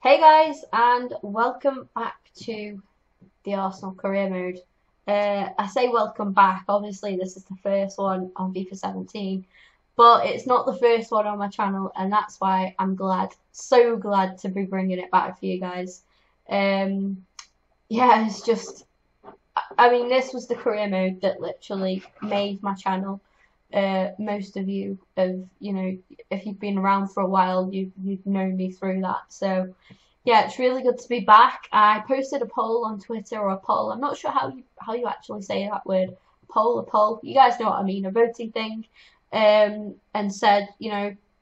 Hey guys, and welcome back to the Arsenal career mode. I say welcome back, obviously this is the first one on FIFA 17, but it's not the first one on my channel, and that's why I'm so glad to be bringing it back for you guys. Um, yeah, it's just, I mean, this was the career mode that literally made my channel. Most of you have, if you've been around for a while, you've known me through that. So yeah, it's really good to be back. I posted a poll on Twitter, or a poll. I'm not sure how you actually say that word. A poll. You guys know what I mean. A voting thing. And said,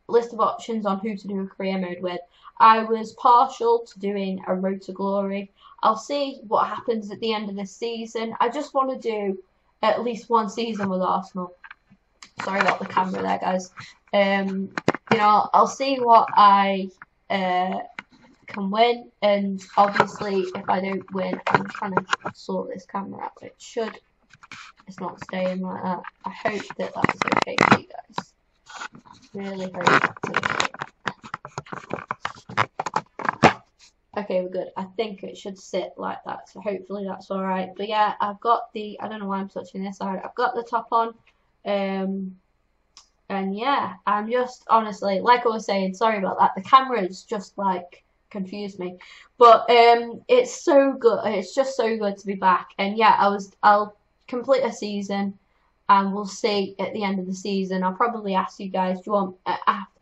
list of options on who to do a career mode with. I was partial to doing a Road to Glory. I'll see what happens at the end of this season. I just want to do at least one season with Arsenal. Sorry about the camera there, guys. I'll see what I can win, and obviously if I don't win, I'm trying to sort this camera out. It's not staying like that. I hope that that's okay for you guys. Really hope that's okay. Okay, we're good. I think it should sit like that, so hopefully that's alright. But yeah, I've got I don't know why I'm touching this side. I've got the top on. And yeah, I'm just honestly, like I was saying, sorry about that. The camera's just like confused me, but it's so good. It's just so good to be back. And yeah, I'll complete a season, and we'll see at the end of the season. I'll probably ask you guys, do you want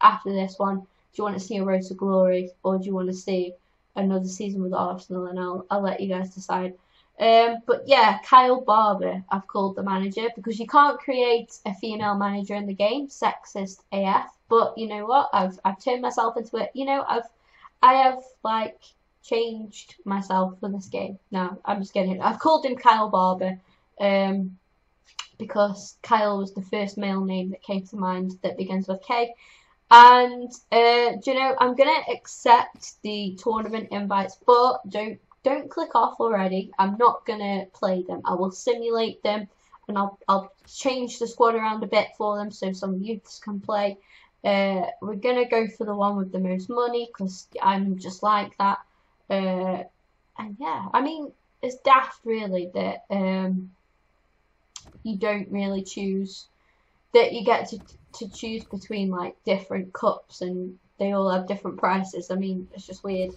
after this one, do you want to see a Road to Glory, or do you want to see another season with Arsenal? And I'll let you guys decide. But yeah, Kyle Barber, I've called the manager, because you can't create a female manager in the game. Sexist AF. But you know what? I've turned myself into it. I have like changed myself for this game. No, I'm just kidding. I've called him Kyle Barber, because Kyle was the first male name that came to mind that begins with K. And I'm gonna accept the tournament invites, but don't click off already. I'm not gonna play them. I will simulate them, and I'll change the squad around a bit for them so some youths can play. We're gonna go for the one with the most money, because I'm just like that. And yeah, I mean, it's daft really that you don't really choose, that you get to choose between like different cups, and they all have different prices. I mean, it's just weird.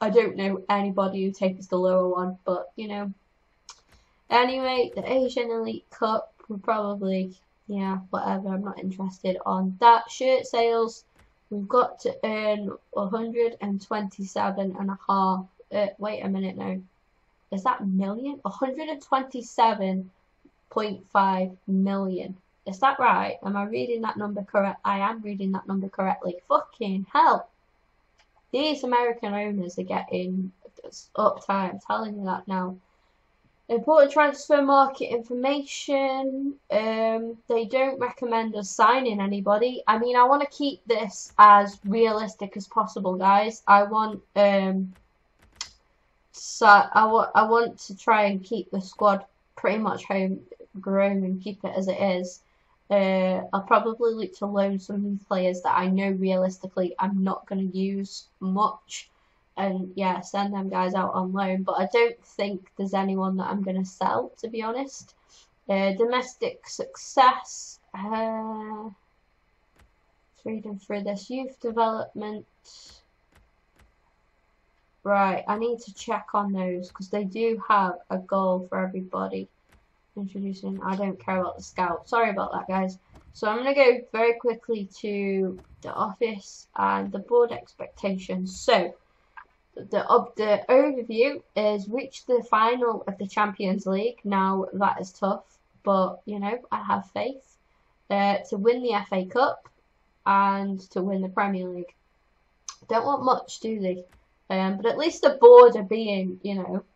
I don't know anybody who takes the lower one, but Anyway, the Asian Elite Cup will probably, yeah, whatever. I'm not interested on that. Shirt sales, we've got to earn 127 and a half. Wait a minute now. Is that million? 127.5 million. Is that right? Am I reading that number correct? I am reading that number correctly. Fucking hell. These American owners are getting uptight, I'm telling you that now. Important transfer market information. They don't recommend us signing anybody. I mean, I want to keep this as realistic as possible, guys. I want I want to try and keep the squad pretty much homegrown and keep it as it is. I'll probably look to loan some of these players that I know realistically I'm not going to use much, and yeah, send them guys out on loan. But I don't think there's anyone that I'm going to sell, to be honest. Domestic success, freedom through this youth development. Right, I need to check on those, because they do have a goal for everybody. Introducing, I don't care about the scout. Sorry about that, guys. So I'm going to go very quickly to the office and the board expectations. So the overview is reach the final of the Champions League. Now that is tough, but I have faith. To win the FA Cup and to win the Premier League. Don't want much, do they? But at least the board are being,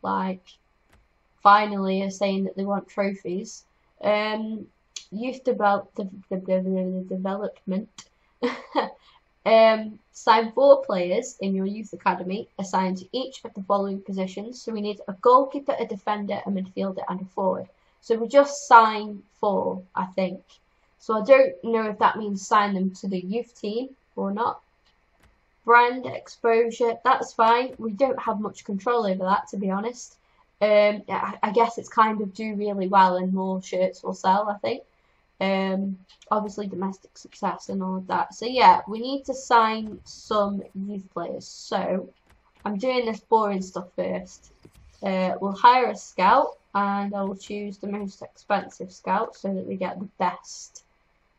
like, finally are saying that they want trophies. Youth development. Sign 4 players in your youth academy, assigned to each of the following positions. So we need a goalkeeper, a defender, a midfielder, and a forward. So we just sign 4, I think. So I don't know if that means sign them to the youth team or not. Brand exposure, that's fine. We don't have much control over that, to be honest. I guess it's kind of do really well and more shirts will sell, I think. Obviously domestic success and all of that. So yeah, we need to sign some youth players. So I'm doing this boring stuff first. We'll hire a scout and I will choose the most expensive scout so that we get the best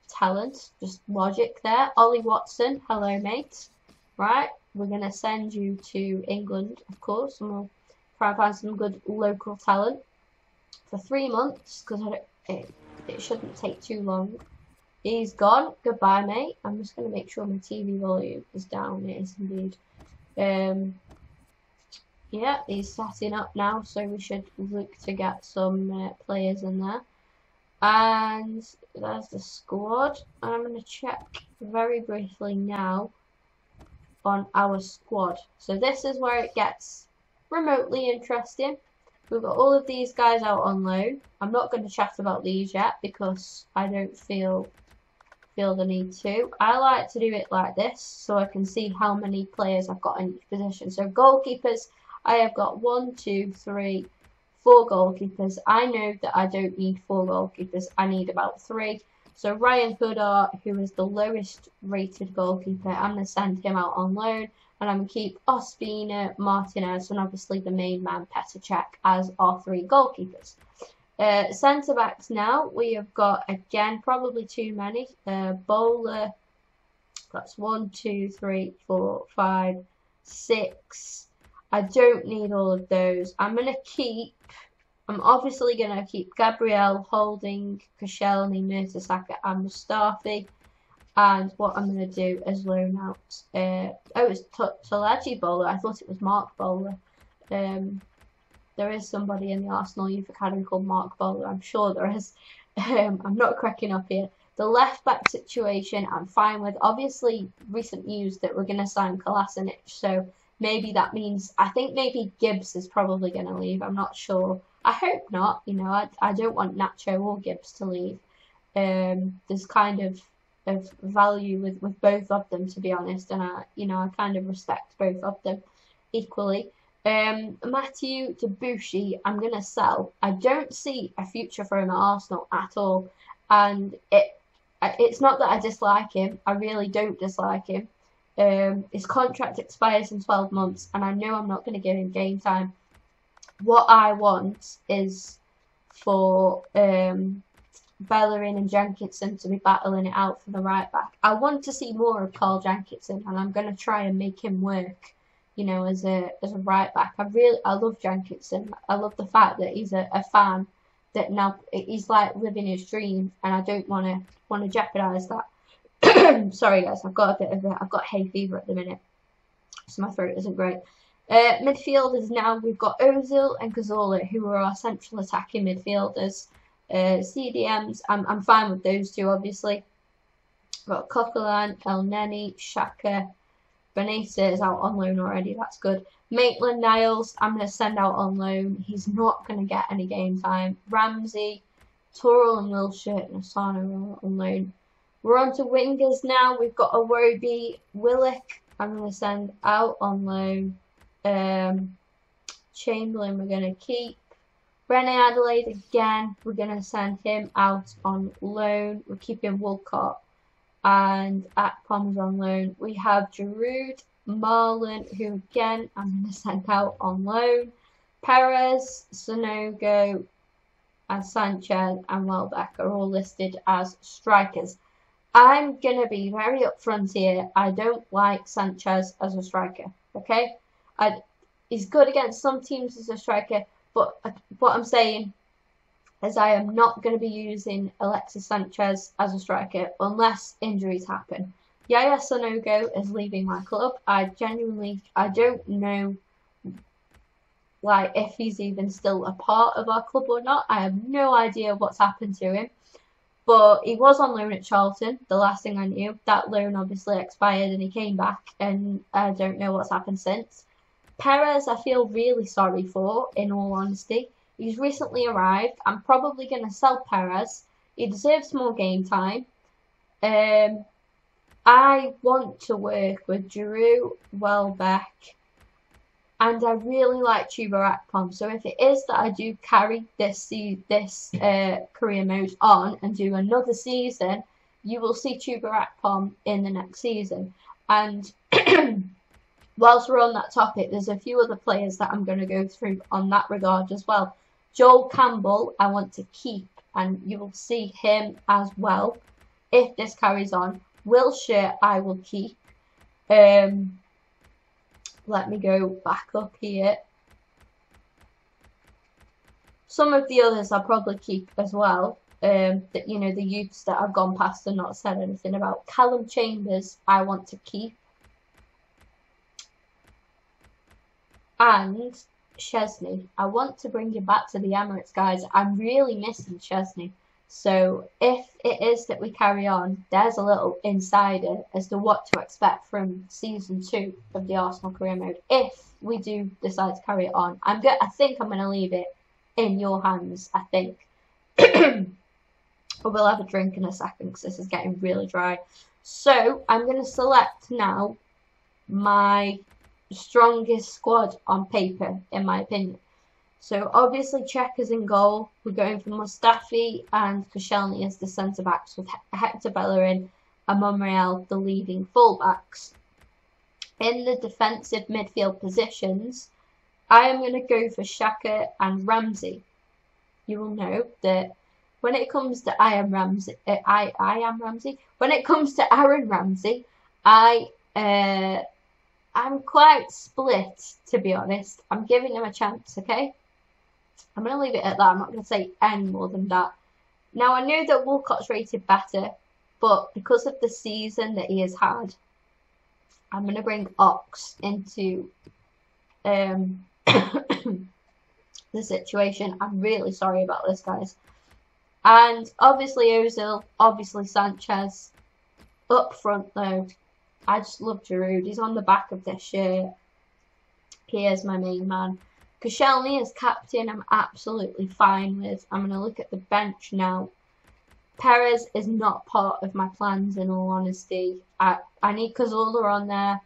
talent. Just logic there. Ollie Watson, hello mate. Right, we're going to send you to England, of course, and we'll try and find some good local talent for 3 months, because it shouldn't take too long. He's gone. Goodbye, mate. I'm just going to make sure my TV volume is down. It is indeed. Yeah, he's setting up now, so we should look to get some players in there. And there's the squad. I'm going to check very briefly now on our squad. So this is where it gets remotely interesting. We've got all of these guys out on loan. I'm not going to chat about these yet because I don't feel the need to. I like to do it like this so I can see how many players I've got in each position. So goalkeepers, I have got 1, 2, 3, 4 goalkeepers. I know that I don't need 4 goalkeepers. I need about 3. So Ryan Huddart, who is the lowest rated goalkeeper, I'm going to send him out on loan. And I'm going to keep Ospina, Martinez, and obviously the main man, Petr Cech, as our 3 goalkeepers. Centre backs now, we have got, again, probably too many. Bowler, that's 1, 2, 3, 4, 5, 6. I don't need all of those. I'm obviously going to keep Gabriel, Holding, Koscielny, Mertesacker, and Mustafi. And what I'm going to do is loan out. It's Tolaji Bowler. I thought it was Mark Bowler. There is somebody in the Arsenal Youth Academy called Mark Bowler. I'm sure there is. I'm not cracking up here. The left back situation, I'm fine with. Obviously, recent news that we're going to sign Kolasinac. So maybe that means, I think maybe Gibbs is probably going to leave. I'm not sure. I hope not. You know, I don't want Nacho or Gibbs to leave. There's kind of value with both of them, to be honest, and I kind of respect both of them equally. Mathieu Debuchy, I'm gonna sell. I don't see a future for him at Arsenal at all, and it's not that I dislike him. I really don't dislike him. His contract expires in 12 months, and I know I'm not going to give him game time. What I want is for Bellerin and Jenkinson to be battling it out for the right back. I want to see more of Carl Jenkinson, and I'm going to try and make him work, you know, as a right back. I love Jenkinson. I love the fact that he's a fan that now he's like living his dream, and I don't want to jeopardize that. Sorry guys, I've got hay fever at the minute, so my throat isn't great. Midfielders now, we've got Ozil and Cazorla, who are our central attacking midfielders. CDMs, I'm fine with those two, obviously. Got Coquelin, El Neni, Xhaka, Benitez is out on loan already, that's good. Maitland-Niles, I'm going to send out on loan. He's not going to get any game time. Ramsey, Toral and Wilshere, and Asano are on loan. We're on to wingers now. We've got Iwobi, Willock, I'm going to send out on loan. Chamberlain, we're going to keep. Rene Adelaide, again, we're going to send him out on loan. We're keeping Walcott and Akpom's on loan. We have Giroud, Marlon, who again, I'm going to send out on loan. Perez, Sonogo, and Sanchez and Welbeck are all listed as strikers. I'm going to be very upfront here. I don't like Sanchez as a striker, okay? He's good against some teams as a striker, but what I'm saying is I am not going to be using Alexis Sanchez as a striker unless injuries happen. Yaya Sonogo is leaving my club. I don't know like if he's even still a part of our club or not. I have no idea what's happened to him. But he was on loan at Charlton, the last thing I knew. That loan obviously expired and he came back, and I don't know what's happened since. Perez, I feel really sorry for, in all honesty. He's recently arrived. I'm probably going to sell Perez. He deserves more game time. And I want to work with Giroud, Welbeck, and I really like Chuba Akpom. So if it is that I do carry this career mode on and do another season, you will see Chuba Akpom in the next season. And whilst we're on that topic, there's a few other players that I'm going to go through on that regard as well. Joel Campbell, I want to keep, and you will see him as well if this carries on. Wilshere, I will keep. Let me go back up here. Some of the others I'll probably keep as well. That, you know, the youths that I've gone past and not said anything about. Callum Chambers, I want to keep. And Chesney, I want to bring him back to the Emirates, guys. I'm really missing Chesney. So if it is that we carry on, there's a little insider as to what to expect from season 2 of the Arsenal career mode. If we do decide to carry it on, I think I'm going to leave it in your hands. I think. We'll have a drink in a second because this is getting really dry. So I'm going to select now my strongest squad on paper, in my opinion. So obviously Checkers in goal. We're going for Mustafi and Koscielny as the centre backs, with Hector Bellerin and Monreal the leading fullbacks. In the defensive midfield positions, I am going to go for Xhaka and Ramsey. You will know that when it comes to When it comes to Aaron Ramsey, I'm quite split, to be honest. I'm giving him a chance, okay? I'm going to leave it at that. I'm not going to say any more than that. Now, I know that Walcott's rated better, but because of the season that he has had, I'm going to bring Ox into the situation. I'm really sorry about this, guys. And obviously Ozil, obviously Sanchez. Up front, though, I just love Giroud. He's on the back of this shirt. He is my main man. Koscielny as captain, I'm absolutely fine with. I'm going to look at the bench now. Perez is not part of my plans, in all honesty. I need Cazorla on there.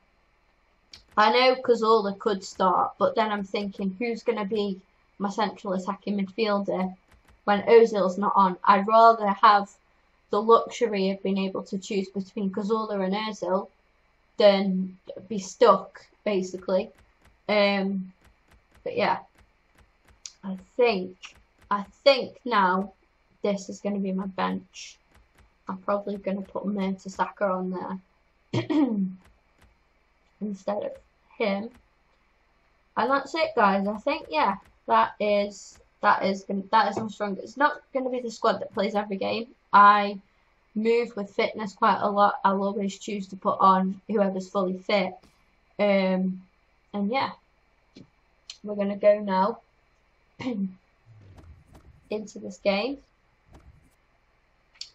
I know Cazorla could start, but then I'm thinking, who's going to be my central attacking midfielder when Ozil's not on? I'd rather have the luxury of being able to choose between Cazorla and Ozil than be stuck, basically. But yeah, I think now this is going to be my bench. I'm probably going to put Mertesacker on there instead of him. And that's it, guys. I think, yeah, that is my strongest. It's not going to be the squad that plays every game. I move with fitness quite a lot. I'll always choose to put on whoever's fully fit. And yeah, we're going to go now into this game.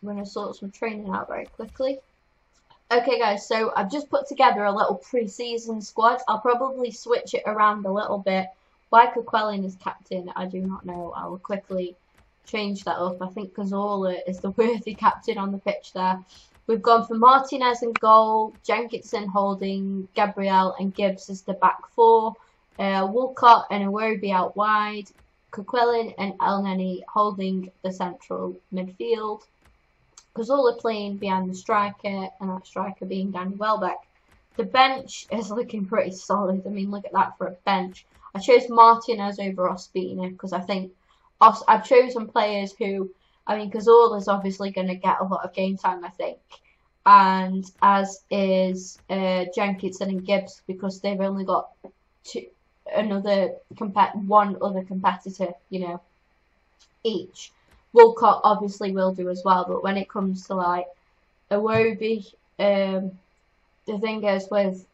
I'm going to sort some training out very quickly. Okay, guys, so I've just put together a little pre-season squad. I'll probably switch it around a little bit. Why Cuquelin is captain, I do not know. I will quickly change that up. I think Cazorla is the worthy captain on the pitch there. We've gone for Martinez in goal, Jenkinson holding, Gabriel and Gibbs as the back four, Walcott and Iwobi out wide, Cuquelin and Elneny holding the central midfield, Cazorla playing behind the striker, and that striker being Danny Welbeck. The bench is looking pretty solid. I mean, look at that for a bench. I chose Martinez over Ospina because I think I've chosen players who, I mean, Cazorla's obviously going to get a lot of game time, I think, and as is Jenkinson and Gibbs, because they've only got one other competitor, you know, each. Walcott obviously will do as well, but when it comes to like Iwobi, the thing is with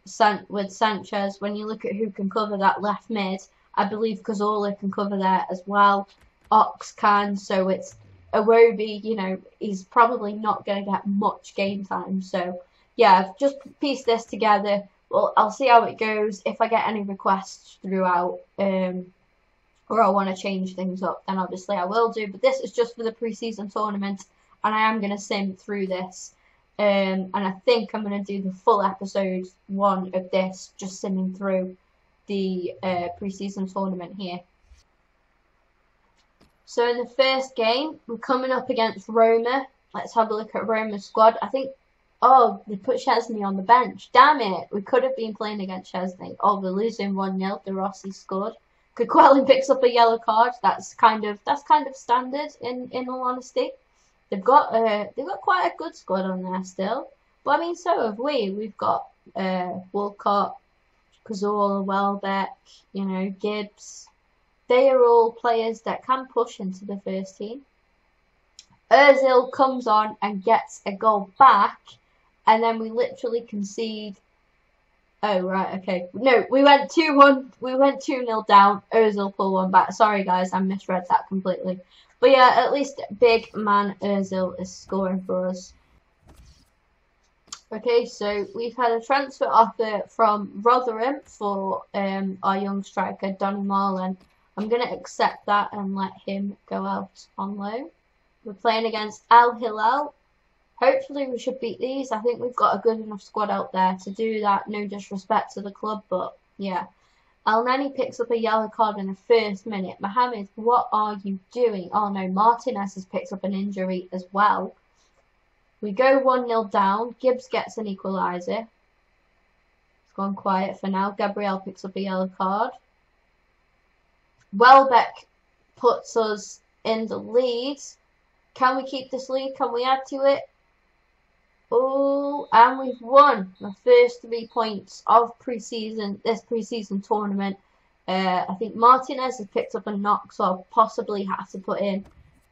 Sanchez, when you look at who can cover that left mid, I believe Cazorla can cover there as well. Ox can, so it's Iwobi, you know, he's probably not going to get much game time. So yeah, I've just pieced this together. Well, I'll see how it goes. If I get any requests throughout, or I want to change things up, then obviously I will do. But this is just for the pre-season tournament, and I am going to sim through this And I think I'm going to do the full episode 1 of this, just sitting through the pre-season tournament here. So in the first game, we're coming up against Roma. Let's have a look at Roma's squad. I think, oh, they put Chesney on the bench. Damn it, we could have been playing against Chesney. Oh, we're losing 1-0. De Rossi scored. Cuquelin picks up a yellow card. That's kind of standard in all honesty. They've got quite a good squad on there still. But I mean, so have we. We've got Walcott, Cazorla, Welbeck, you know, Gibbs. They are all players that can push into the first team. Ozil comes on and gets a goal back, and then we literally concede. Oh, right, okay. No, we went 2-1. We went 2-0 down. Ozil pulled one back. Sorry, guys, I misread that completely. But yeah, at least big man Ozil is scoring for us. Okay, so we've had a transfer offer from Rotherham for our young striker, Donny Marlin. I'm going to accept that and let him go out on loan. We're playing against Al Hilal. Hopefully we should beat these. I think we've got a good enough squad out there to do that. No disrespect to the club, but yeah. Al Nani picks up a yellow card in the first minute. Mohamed, what are you doing? Oh no, Martinez has picked up an injury as well. We go 1-0 down. Gibbs gets an equaliser. It's gone quiet for now. Gabriel picks up a yellow card. Welbeck puts us in the lead. Can we keep this lead? Can we add to it? Oh, and we've won the first 3 points of this pre-season tournament. I think Martinez has picked up a knock, so I'll possibly have to put in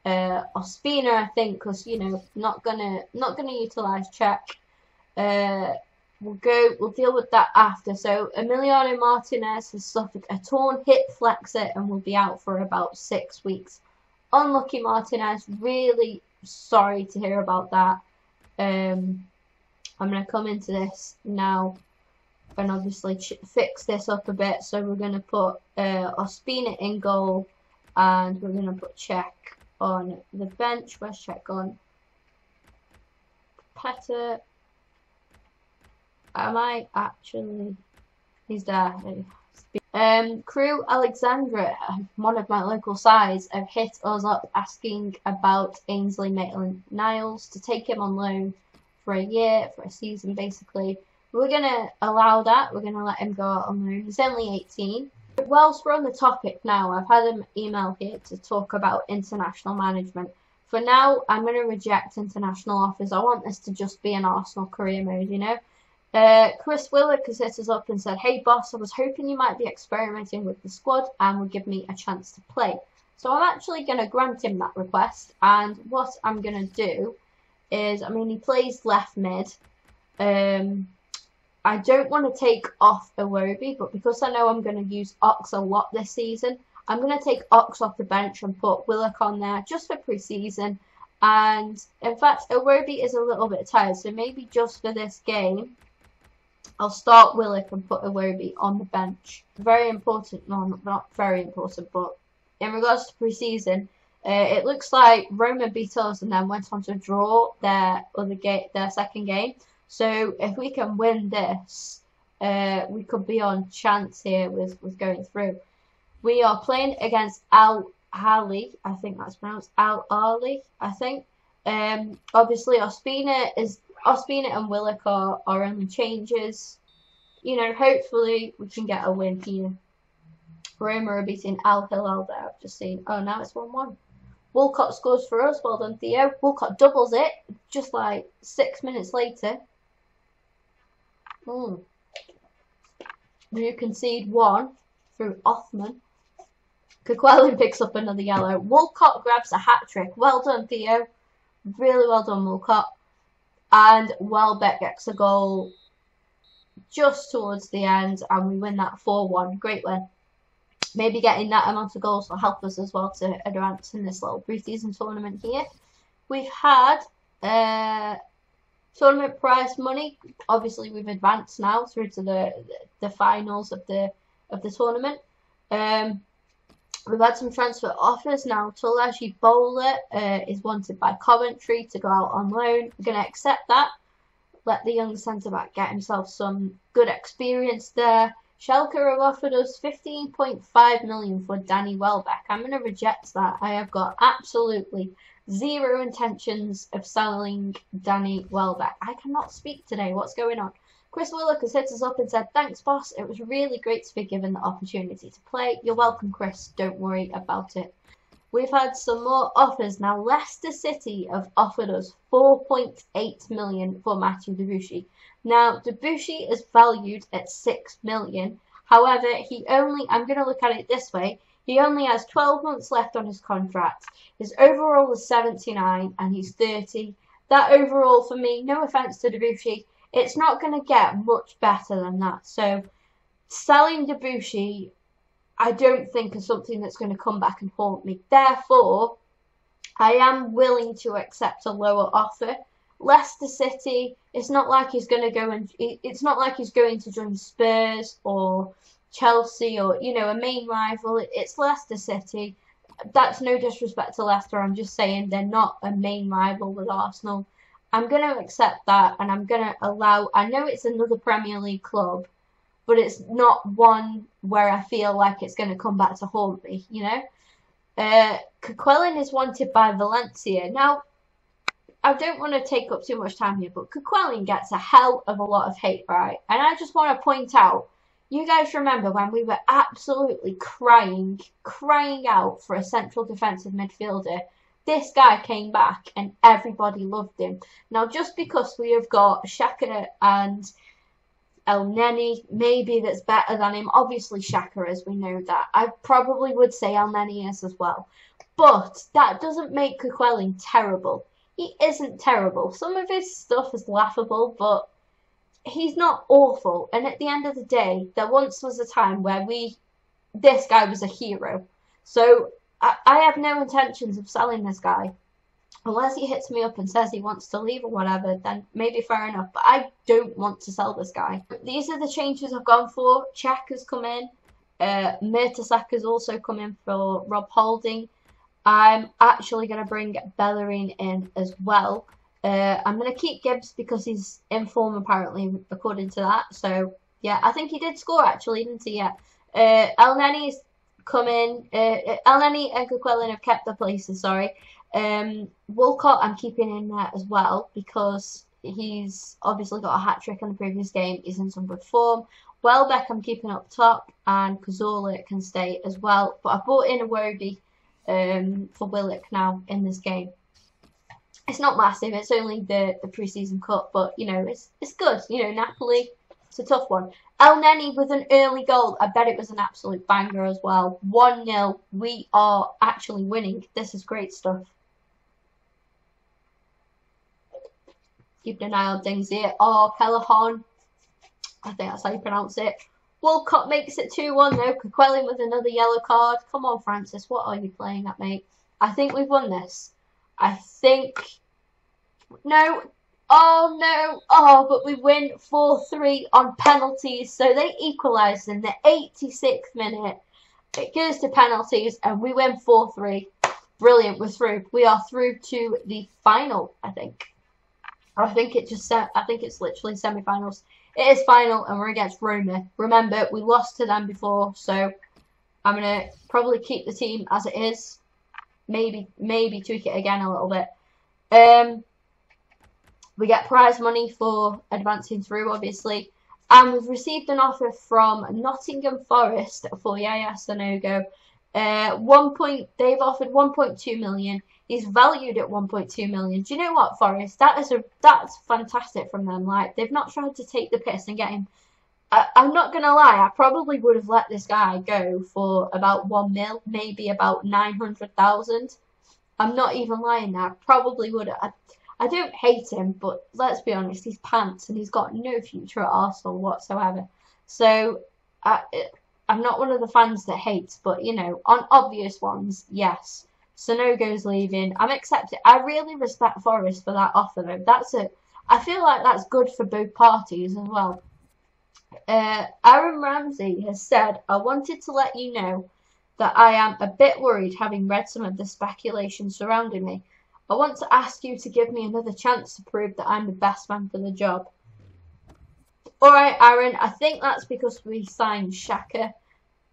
Ospina, I think, because you know not gonna utilize Czech. We'll deal with that after. So Emiliano Martinez has suffered a torn hip flexor and will be out for about 6 weeks. Unlucky Martinez, really sorry to hear about that. I'm going to come into this now and obviously fix this up a bit. So we're going to put Ospina in goal and we're going to put Czech on the bench. Where's Czech gone? Petter. Am I actually? He's there. Crew Alexandra, one of my local sides, have hit us up asking about Ainsley Maitland-Niles to take him on loan for a year, for a season basically. We're going to allow that. We're going to let him go out on loan. He's only 18. Whilst we're on the topic now, I've had an email here to talk about international management. For now, I'm going to reject international offers. I want this to just be an Arsenal career mode, you know. Chris Willock has hit us up and said, "Hey boss, I was hoping you might be experimenting with the squad and would give me a chance to play." So I'm actually going to grant him that request, and what I'm going to do is, I mean, he plays left mid. I don't want to take off Iwobi, but because I know I'm going to use Ox a lot this season, I'm going to take Ox off the bench and put Willock on there just for pre-season. And in fact, Iwobi is a little bit tired, so maybe just for this game, I'll start Willock and put Iwobi on the bench. Very important, no, not very important, but in regards to pre-season, it looks like Roma beat us and then went on to draw their second game. So if we can win this, we could be on chance here with going through. We are playing against Al Ahly, I think that's pronounced Al Ahly, I think. Obviously Ospina and Willock are only changes. You know, hopefully we can get a win here. Roma are beating Al Hilal there, I've just seen. Oh, now it's 1-1. Walcott scores for us, well done Theo. Walcott doubles it, just like 6 minutes later. You concede 1 through Othman. Cuquelin picks up another yellow. Walcott grabs a hat-trick. Well done Theo. Really well done Walcott. And Welbeck gets a goal just towards the end, and we win that 4-1. Great win. Maybe getting that amount of goals will help us as well to advance in this little pre-season tournament here. We've had tournament prize money. Obviously, we've advanced now through to the finals of the tournament. We've had some transfer offers now. Tulaji Bowler is wanted by Coventry to go out on loan. We're going to accept that. let the young centre-back get himself some good experience there. Schalke have offered us 15.5 million for Danny Welbeck. I'm going to reject that. I have got absolutely zero intentions of selling Danny Welbeck. I cannot speak today. What's going on? Chris Willock has hit us up and said, "Thanks, boss. It was really great to be given the opportunity to play." You're welcome, Chris. Don't worry about it. We've had some more offers. Now, Leicester City have offered us 4.8 million for Mathieu Debuchy. Now, Debuchy is valued at 6 million. However, I'm going to look at it this way. He only has 12 months left on his contract. His overall is 79 and he's 30. That overall, for me, no offence to Debuchy, it's not going to get much better than that. So, selling Debuchy, I don't think is something that's going to come back and haunt me. Therefore, I am willing to accept a lower offer. Leicester City, it's not like he's going to join Spurs or Chelsea or, a main rival. It's Leicester City. That's no disrespect to Leicester. I'm just saying they're not a main rival with Arsenal. I'm going to accept that, and I'm going to allow... I know it's another Premier League club, but it's not one where I feel like it's going to come back to haunt me, Coquelin is wanted by Valencia. Now, I don't want to take up too much time here, but Coquelin gets a hell of a lot of hate, right? And I just want to point out, you guys remember when we were absolutely crying out for a central defensive midfielder? This guy came back and everybody loved him. Now, just because we have got Xhaka and El Neni, maybe that's better than him. Obviously, Xhaka is, we know that. I probably would say El Neni is as well. But that doesn't make Coquelin terrible. He isn't terrible. Some of his stuff is laughable, but he's not awful. And at the end of the day, there once was a time where this guy was a hero. So I have no intentions of selling this guy. Unless he hits me up and says he wants to leave or whatever, then maybe fair enough. But I don't want to sell this guy. These are the changes I've gone for. Cech has come in. Mertesacker has also come in for Rob Holding. I'm actually going to bring Bellerin in as well. I'm going to keep Gibbs because he's in form apparently, according to that. So, yeah, I think he did score actually, didn't he? Yeah. El Neni's come in. El Neni and Coquelin have kept their places, sorry. Walcott I'm keeping in there as well because he's obviously got a hat-trick in the previous game. He's in some good form. Welbeck I'm keeping up top, and Cazorla can stay as well. But I brought in Iwobi for Willock now in this game. It's not massive, it's only the pre-season cut, but it's good. Napoli, it's a tough one. El Neni with an early goal. I bet it was an absolute banger as well. 1-0. We are actually winning. This is great stuff. Keeping an eye on things here. Oh, Pelahan. I think that's how you pronounce it. Walcott makes it 2-1 though. Coquelin with another yellow card. Come on, Francis. What are you playing at, mate? I think we've won this. I think... No. Oh, no. Oh, but we win 4-3 on penalties. So they equalised in the 86th minute. It goes to penalties and we win 4-3. Brilliant. We're through. We are through to the final, I think. I think it's literally semi-finals. It is final and we're against Roma. Remember, we lost to them before, so I'm going to probably keep the team as it is. Maybe tweak it again a little bit. We get prize money for advancing through, obviously. And we've received an offer from Nottingham Forest for Yaya Sanogo. They've offered 1.2 million. He's valued at 1.2 million. Do you know what, Forest? That's fantastic from them. Like, they've not tried to take the piss and get him. I'm not gonna lie. I probably would have let this guy go for about 1 mil, maybe about 900,000. I'm not even lying there. I probably would have. I don't hate him, but let's be honest, he's pants and he's got no future at Arsenal whatsoever. So I'm not one of the fans that hates, but on obvious ones, yes. Sanogo's leaving. I'm accepting. I really respect Forest for that offer though. I feel like that's good for both parties as well. Aaron Ramsey has said, "I wanted to let you know that I am a bit worried having read some of the speculation surrounding me. I want to ask you to give me another chance to prove that I'm the best man for the job. Alright, Aaron, I think that's because we signed Xhaka.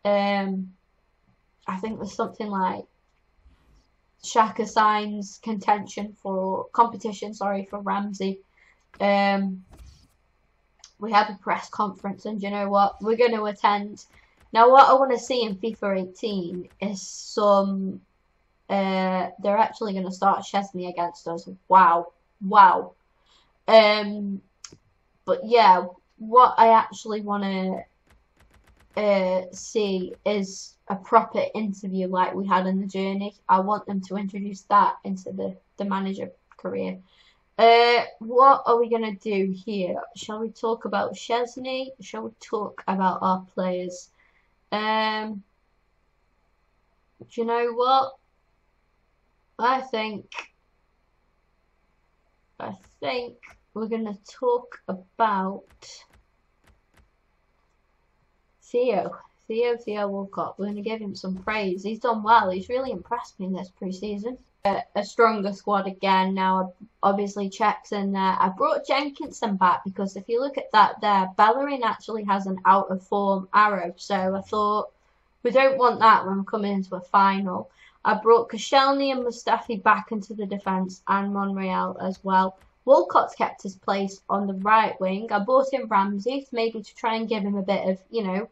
I think there's something like Xhaka signs competition for Ramsey. We have a press conference, and you know what? We're going to attend. Now, what I want to see in FIFA 18 is some. They're actually going to start Szczesny against us. Wow. But yeah, what I actually want to see is a proper interview like we had in the journey. I want them to introduce that into the manager career. What are we going to do here? Shall we talk about Szczesny? Shall we talk about our players? Do you know what? I think we're going to talk about Theo Walcott. We're going to give him some praise. He's done well. He's really impressed me this pre-season. A stronger squad again now. Obviously, checks in there. I brought Jenkinson back because if you look at that there, Bellerin actually has an out of form arrow. So I thought we don't want that when we're coming into a final. I brought Koscielny and Mustafi back into the defence and Monreal as well. Walcott's kept his place on the right wing. I brought in Ramsey maybe to try and give him a bit of, you know,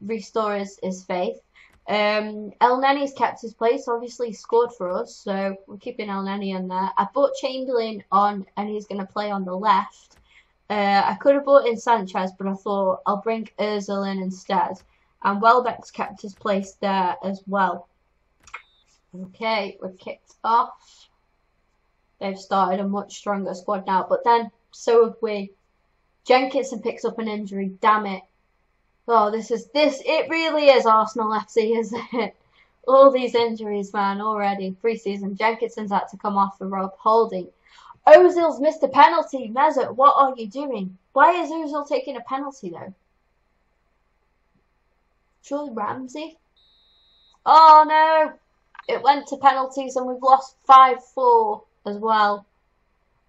restore his faith. Elneny's kept his place, obviously scored for us, so we're keeping Elneny in there. I brought Chamberlain on and he's going to play on the left. I could have brought in Sanchez, but I thought I'll bring Ozil in instead. And Welbeck's kept his place there as well. Okay, we're kicked off. They've started a much stronger squad now, but then so have we. Jenkinson picks up an injury, damn it. Oh, it really is Arsenal FC, isn't it? All these injuries, man, already. Pre-season, Jenkinson's had to come off for Rob Holding. Ozil's missed a penalty. Mesut, what are you doing? Why is Ozil taking a penalty, though? Surely Ramsey? Oh, no. It went to penalties and we've lost 5-4 as well.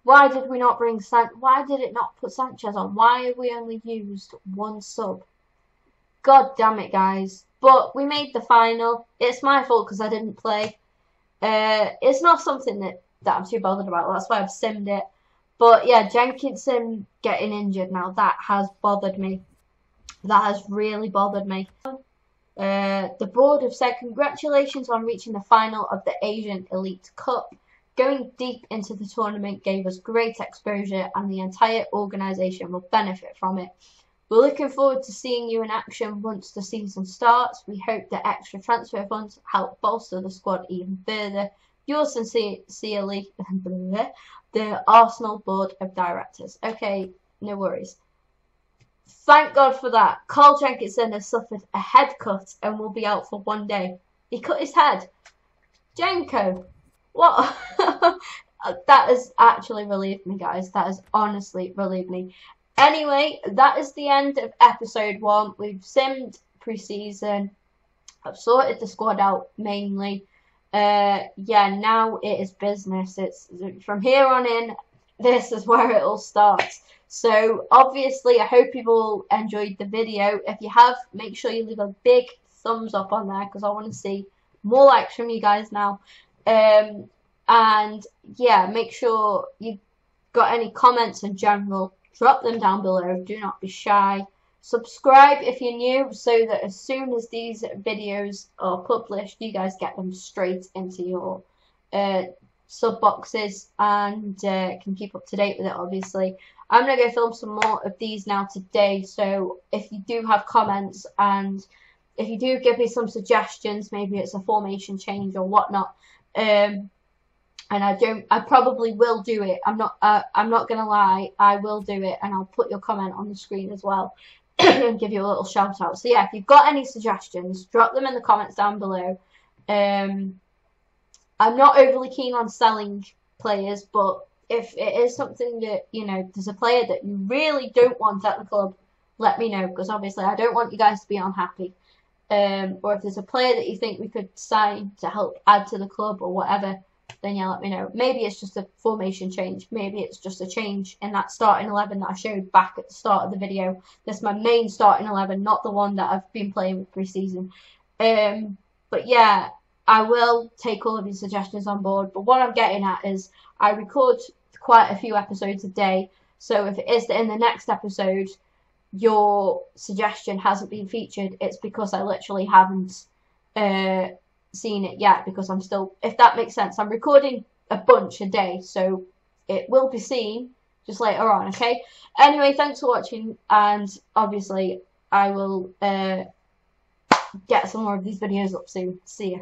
Why did we not bring Why did it not put Sanchez on? Why have we only used one sub? God damn it, guys. But we made the final. It's my fault because I didn't play. It's not something that I'm too bothered about. That's why I've simmed it. But yeah, Jenkinson getting injured now. That has bothered me. That has really bothered me. The board have said congratulations on reaching the final of the Asian Elite Cup. Going deep into the tournament gave us great exposure and the entire organisation will benefit from it. We're looking forward to seeing you in action once the season starts. We hope that extra transfer funds help bolster the squad even further. Yours sincerely, the Arsenal Board of Directors. Okay, no worries. Thank God for that. Carl Jenkinson has suffered a head cut and will be out for 1 day. He cut his head. Jenko, what? That has actually relieved me, guys. That has honestly relieved me. Anyway, that is the end of episode 1. We've simmed pre-season. I've sorted the squad out mainly. Yeah, now it is business. It's from here on in, this is where it all starts. So obviously I hope you've all enjoyed the video. If you have, make sure you leave a big thumbs up on there because I want to see more likes from you guys now. And yeah, make sure you got any comments in general, drop them down below. Do not be shy. Subscribe if you're new so that as soon as these videos are published, you guys get them straight into your sub boxes and can keep up to date with it, obviously. I'm going to go film some more of these now today, so if you do have comments and if you do give me some suggestions, maybe it's a formation change or whatnot, and I probably will do it. I'm not going to lie, I will do it, and I'll put your comment on the screen as well and give you a little shout out. So yeah, if you've got any suggestions, drop them in the comments down below. I'm not overly keen on selling players, but if it is something that, you know, there's a player that you really don't want at the club, let me know, because obviously I don't want you guys to be unhappy. Or if there's a player that you think we could sign to help add to the club or whatever, then yeah, let me know. Maybe it's just a formation change. Maybe it's just a change in that starting 11 that I showed back at the start of the video. This is my main starting 11, not the one that I've been playing with pre-season. But yeah, I will take all of your suggestions on board. But what I'm getting at is I record quite a few episodes a day. So if it is that in the next episode your suggestion hasn't been featured, it's because I literally haven't seen it yet, because I'm still, if that makes sense, I'm recording a bunch a day, so it will be seen just later on, okay? Anyway, thanks for watching, and obviously I will get some more of these videos up soon. See ya.